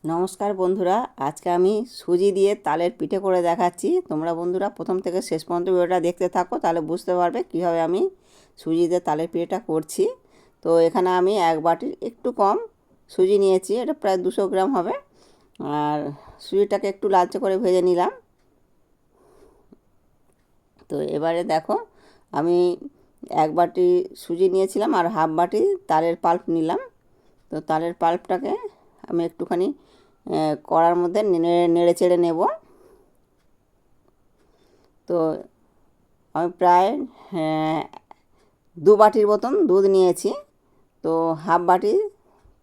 নমস্কার বন্ধুরা, আজকে আমি সুজি দিয়ে তালের পিঠে করে দেখাচ্ছি। তোমরা বন্ধুরা প্রথম থেকে শেষ পর্যন্ত ভিডিওটা দেখতে থাকো, তাহলে বুঝতে পারবে কীভাবে আমি সুজি দিয়ে তালের পিঠেটা করছি। তো এখানে আমি এক বাটির একটু কম সুজি নিয়েছি, এটা প্রায় 200 গ্রাম হবে। আর সুজিটাকে একটু লালচে করে ভেজে নিলাম। তো এবারে দেখো, আমি এক বাটি সুজি নিয়েছিলাম আর হাফ বাটি তালের পাল্প নিলাম। তো তালের পাল্পটাকে আমি একটুখানি কড়ার মধ্যে নেড়ে চেড়ে নেব। তো আমি প্রায় 2 বাটির মতন দুধ নিয়েছি। তো হাফ বাটি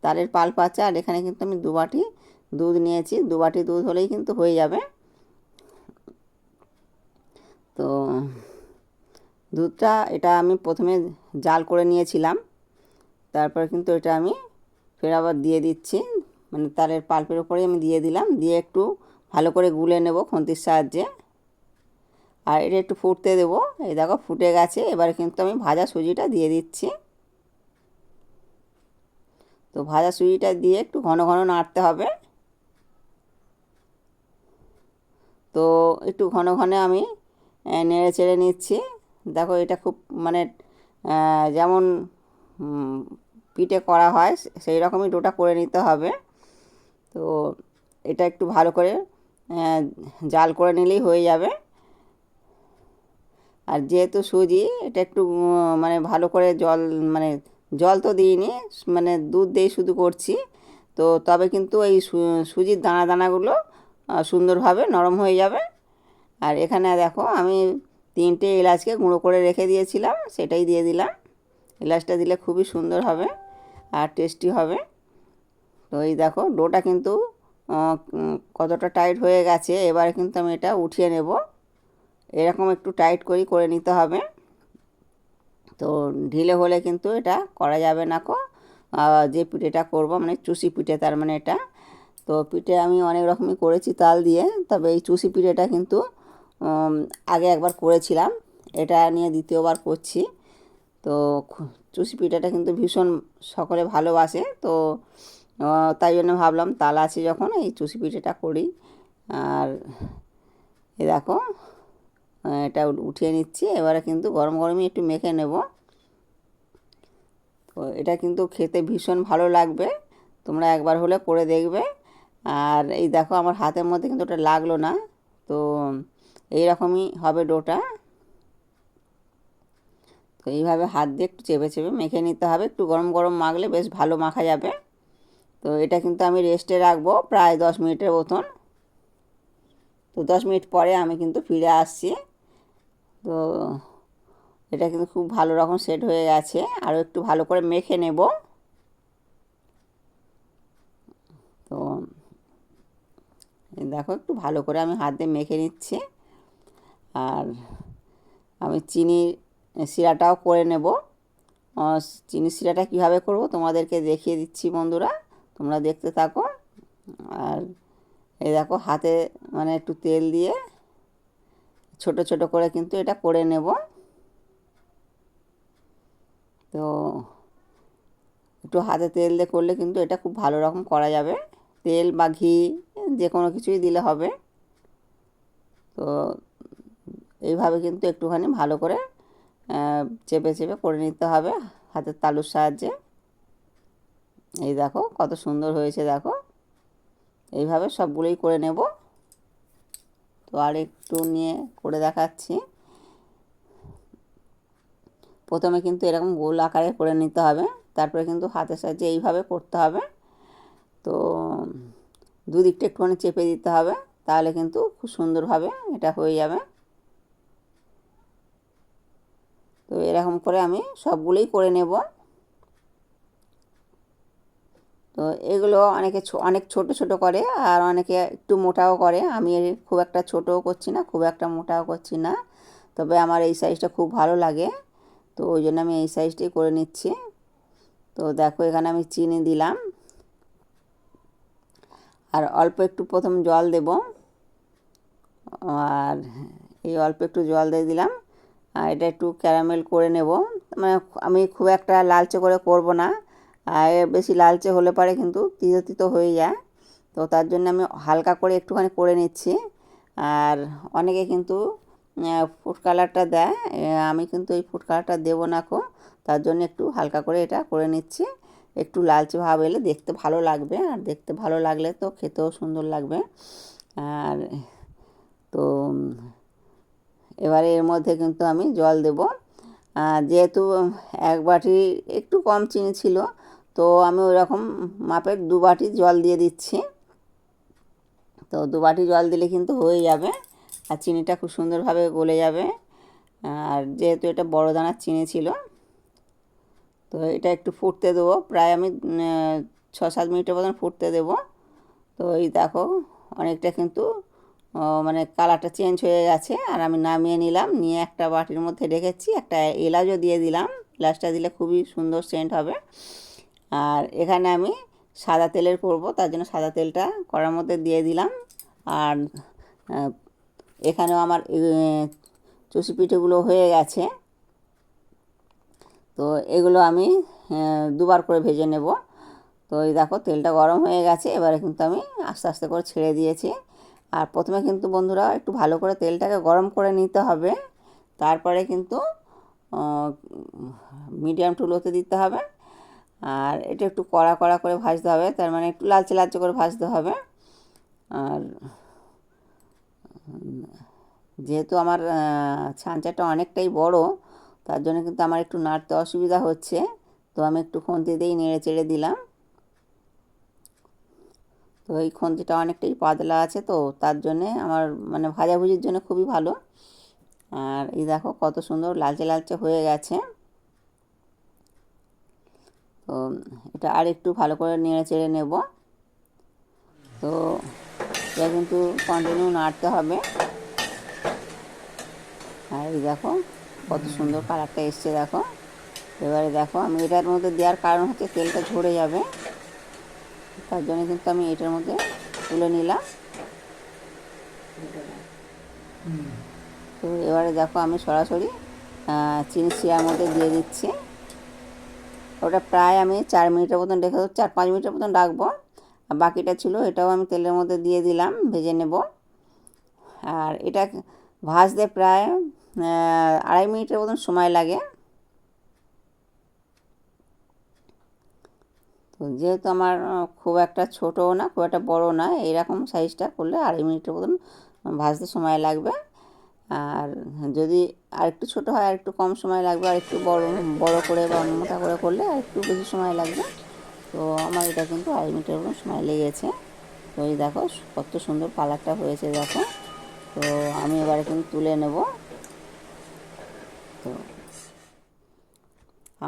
তালের পাল্প আছে, আর এখানে কিন্তু আমি 2 বাটি দুধ নিয়েছি। 2 বাটি দুধ হলেই কিন্তু হয়ে যাবে। তো দুধটা এটা আমি প্রথমে জাল করে নিয়েছিলাম, তারপর কিন্তু এটা আমি ফের আবার দিয়ে দিচ্ছি, মানে তালের পাল্পের উপরেই আমি দিয়ে দিলাম, দিয়ে একটু ভালো করে গুলে নেব খুন্তির সাহায্যে। আর এটা একটু ফুটতে দেবো। এই দেখো ফুটে গেছে। এবারে কিন্তু আমি ভাজা সুজিটা দিয়ে দিচ্ছি। তো ভাজা সুজিটা দিয়ে একটু ঘন ঘন নাড়তে হবে। তো একটু ঘন ঘনে আমি নেড়ে চেড়ে নিচ্ছি। দেখো এটা খুব মানে যেমন পিঠে করা হয় সেই রকমই ডোটা করে নিতে হবে। তো এটা একটু ভালো করে জাল করে নিলেই হয়ে যাবে। আর যেহেতু সুজি, এটা একটু মানে ভালো করে মানে জল তো দিইনি, মানে দুধ দিয়ে শুধু করছি। তো তবে কিন্তু এই সুজির দানা দানাগুলো সুন্দরভাবে নরম হয়ে যাবে। আর এখানে দেখো আমি 3টে এলাচকে গুঁড়ো করে রেখে দিয়েছিলাম, সেটাই দিয়ে দিলাম। এলাচটা দিলে খুবই সুন্দর হবে আর টেস্টি হবে। তো এই দেখো ডোটা কিন্তু কতটা টাইট হয়ে গেছে। এবারে কিন্তু আমি এটা উঠিয়ে নেব। এরকম একটু টাইট করে নিতে হবে। তো ঢিলে হলে কিন্তু এটা করা যাবে না কো। যে পিঠেটা করব মানে চুষি পিঠে, তার মানে এটা। তো পিঠে আমি অনেক রকমই করেছি তাল দিয়ে, তবে এই চুষি পিঠেটা কিন্তু আগে একবার করেছিলাম, এটা নিয়ে দ্বিতীয়বার করছি। তো চুষি পিঠাটা কিন্তু ভীষণ সকলে ভালোবাসে। তো তাই জন্য ভাবলাম তাল আছে যখন এই চুষি পিঠেটা করি। আর এ দেখো এটা উঠিয়ে নিচ্ছি। এবারে কিন্তু গরম গরমই একটু মেখে নেব। তো এটা কিন্তু খেতে ভীষণ ভালো লাগবে, তোমরা একবার হলে করে দেখবে। আর এই দেখো আমার হাতের মধ্যে কিন্তু ওটা লাগলো না। তো এইরকমই হবে ডোটা। তো এইভাবে হাত দিয়ে একটু চেপে চেপে মেখে নিতে হবে। একটু গরম গরম মাখলে বেশ ভালো মাখা যাবে। তো এটা কিন্তু আমি রেস্টে রাখবো প্রায় 10 মিনিটের মতন। তো 10 মিনিট পরে আমি কিন্তু ফিরে আসছি। তো এটা কিন্তু খুব ভালো রকম সেট হয়ে গেছে। আরও একটু ভালো করে মেখে নেব। তো দেখো একটু ভালো করে আমি হাত দিয়ে মেখে নিচ্ছি। আর আমি চিনি শিরাটাও করে নেব। চিনি শিরাটা কীভাবে করব তোমাদেরকে দেখিয়ে দিচ্ছি বন্ধুরা, তোমরা দেখতে থাকো। আর এই দেখো হাতে মানে একটু তেল দিয়ে ছোট ছোট করে কিন্তু এটা করে নেব। তো একটু হাতে তেল দিয়ে করলে কিন্তু এটা খুব ভালো রকম করা যাবে। তেল বা ঘি যে কোনো কিছুই দিলে হবে। তো এইভাবে কিন্তু একটুখানি ভালো করে চেপে চেপে করে নিতে হবে হাতের তালুর সাহায্যে। এই দেখো কত সুন্দর হয়েছে, দেখো এইভাবে সবগুলোই করে নেব। তো আর একটু নিয়ে করে দেখাচ্ছি। প্রথমে কিন্তু এরকম গোল আকারে করে নিতে হবে, তারপরে কিন্তু হাতের সাহায্যে এইভাবে করতে হবে। তো দুদিকটা একটুখানি চেপে দিতে হবে, তাহলে কিন্তু খুব সুন্দরভাবে এটা হয়ে যাবে। তো এরকম করে আমি সবগুলোই করে নেব। তো এগুলো অনেকে অনেক ছোট ছোট করে, আর অনেকে একটু মোটাও করে। আমি খুব একটা ছোটও করছি না, খুব একটা মোটাও করছি না, তবে আমার এই সাইজটা খুব ভালো লাগে। তো ওই জন্য আমি এই সাইজটাই করে নিচ্ছি। তো দেখো এখানে আমি চিনি দিলাম, আর অল্প একটু প্রথম জল দেব। আর এই অল্প একটু জল দিয়ে দিলাম। আর এটা একটু ক্যারামেল করে নেব। মানে আমি খুব একটা লালচে করে করব না, আর বেশি লালচে হলে পারে কিন্তু তিতো তিতো হয়ে যায়। তো তার জন্য আমি হালকা করে একটুখানি করে নিচ্ছি। আর অনেকে কিন্তু ফুড কালারটা দেয়, আমি কিন্তু এই ফুড কালারটা দেবো না কো, তার জন্য একটু হালকা করে এটা করে নিচ্ছি। একটু লালচে ভাব এলে দেখতে ভালো লাগবে, আর দেখতে ভালো লাগলে তো খেতেও সুন্দর লাগবে। আর তো এবারে এর মধ্যে কিন্তু আমি জল দেব। যেহেতু 1 বাটি একটু কম চিনি ছিল, তো আমি ওই রকম মাপের 2 বাটি জল দিয়ে দিচ্ছি। তো 2 বাটি জল দিলে কিন্তু হয়ে যাবে, আর চিনিটা খুব সুন্দরভাবে গলে যাবে। আর যেহেতু এটা বড় দানার চিনি ছিল, তো এটা একটু ফুটতে দেবো, প্রায় আমি 6-7 মিনিটের মতন ফুটতে দেবো। তো এই দেখো অনেকটা কিন্তু মানে কালারটা চেঞ্জ হয়ে গেছে। আর আমি নামিয়ে নিলাম, নিয়ে একটা বাটির মধ্যে রেখেছি, একটা এলাচও দিয়ে দিলাম, এলাচটা দিলে খুবই সুন্দর সেন্ট হবে। আর এখানে আমি সাদা তেলের করব, তার জন্য সাদা তেলটা কড়ার মধ্যে দিয়ে দিলাম। আর এখানেও আমার চুষি পিঠেগুলো হয়ে গেছে, তো এগুলো আমি 2বার করে ভেজে নেব। তো এই দেখো তেলটা গরম হয়ে গেছে, এবারে কিন্তু আমি আস্তে আস্তে করে ছেড়ে দিয়েছি। আর প্রথমে কিন্তু বন্ধুরা একটু ভালো করে তেলটাকে গরম করে নিতে হবে, তারপরে কিন্তু মিডিয়াম টু লোতে দিতে হবে। আর এটা একটু কড়া কড়া করে ভাজতে হবে, তার মানে একটু লালচে লালচে করে ভাজতে হবে। আর যেহেতু আমার ছাঁচাটা অনেকটাই বড়, তার জন্য কিন্তু আমার একটু নাড়তে অসুবিধা হচ্ছে, তো আমি একটু খুন্তি দিয়েই নেড়ে চেড়ে দিলাম। তো এই খুন্তিটা অনেকটাই পাতলা আছে, তো তার জন্যে আমার মানে ভাজাভুজির জন্য খুবই ভালো। আর এই দেখো কত সুন্দর লালচে লালচে হয়ে গেছে। তো এটা আর একটু ভালো করে নেড়ে চেড়ে নেব। তো এটা কিন্তু কন্টিনিউ নাড়তে হবে। আর এই দেখো কত সুন্দর কালারটা এসছে দেখো। এবারে দেখো আমি এটার মধ্যে দেওয়ার কারণ হচ্ছে তেলটা ঝরে যাবে, তার জন্য কিন্তু আমি এটার মধ্যে তুলে নিলাম। তো এবারে দেখো আমি সরাসরি চিনি শিরার মধ্যে দিয়ে দিচ্ছি। ওটা প্রায় আমি 4 মিনিটের মতন রেখে দেবো, 4-5 মিনিটের মতন রাখবো। আর বাকিটা ছিল এটাও আমি তেলের মধ্যে দিয়ে দিলাম, ভেজে নেব। আর এটা ভাজতে প্রায় 2.5 মিনিটের মতন সময় লাগে। তো যেহেতু আমার খুব একটা ছোটও না খুব একটা বড়ও না, এইরকম সাইজটা করলে 2.5 মিনিটের মতন ভাজতে সময় লাগবে। আর যদি আরেকটু ছোটো হয় আর একটু কম সময় লাগবে, আর একটু বড় বড় করে বা মোটা করে করলে আর একটু বেশি সময় লাগবে। তো আমার এটা কিন্তু 2.5 মিনিটের মতন সময় লেগেছে। তো এই দেখো কত সুন্দর কালারটা হয়েছে দেখো। তো আমি এবারে কিন্তু তুলে নেব। তো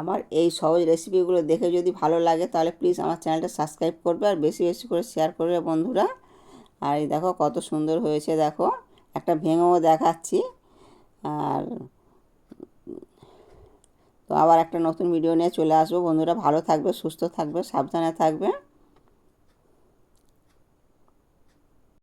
আমার এই সহজ রেসিপিগুলো দেখে যদি ভালো লাগে তাহলে প্লিজ আমার চ্যানেলটা সাবস্ক্রাইব করবে, আর বেশি বেশি করে শেয়ার করবে বন্ধুরা। আর এই দেখো কত সুন্দর হয়েছে দেখো, একটা ভেঙেও দেখাচ্ছি। আর তো আবার একটা নতুন ভিডিও নিয়ে চলে আসবো বন্ধুরা, ভালো থাকবে, সুস্থ থাকবে, সাবধানে থাকবে।